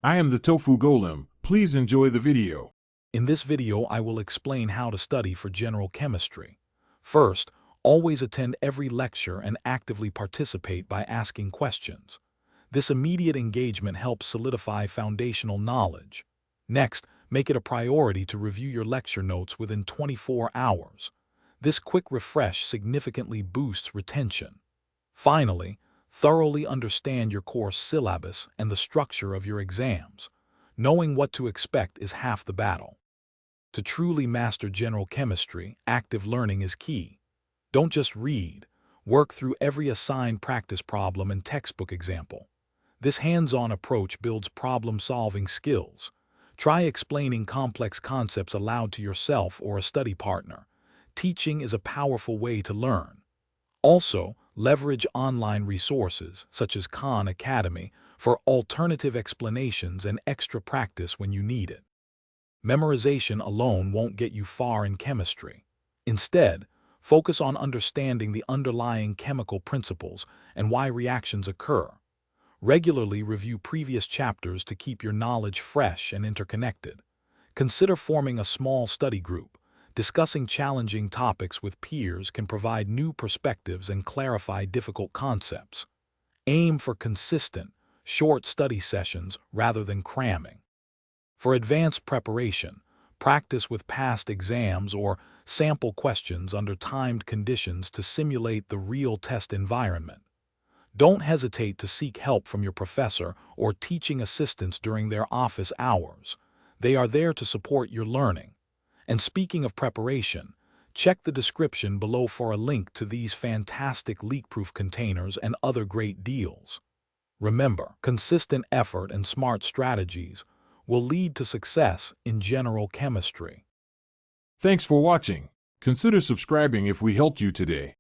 I am the Tofu Golem. Please enjoy the video. In this video, I will explain how to study for general chemistry. First, always attend every lecture and actively participate by asking questions. This immediate engagement helps solidify foundational knowledge. Next, make it a priority to review your lecture notes within 24 hours. This quick refresh significantly boosts retention. Finally, thoroughly understand your course syllabus and the structure of your exams. Knowing what to expect is half the battle. To truly master general chemistry, active learning is key. Don't just read. Work through every assigned practice problem and textbook example. This hands-on approach builds problem-solving skills. Try explaining complex concepts aloud to yourself or a study partner. Teaching is a powerful way to learn. Also, leverage online resources, such as Khan Academy, for alternative explanations and extra practice when you need it. Memorization alone won't get you far in chemistry. Instead, focus on understanding the underlying chemical principles and why reactions occur. Regularly review previous chapters to keep your knowledge fresh and interconnected. Consider forming a small study group. Discussing challenging topics with peers can provide new perspectives and clarify difficult concepts. Aim for consistent, short study sessions rather than cramming. For advanced preparation, practice with past exams or sample questions under timed conditions to simulate the real test environment. Don't hesitate to seek help from your professor or teaching assistants during their office hours. They are there to support your learning. And speaking of preparation, check the description below for a link to these fantastic leak-proof containers and other great deals. Remember, consistent effort and smart strategies will lead to success in general chemistry. Thanks for watching. Consider subscribing if we helped you today.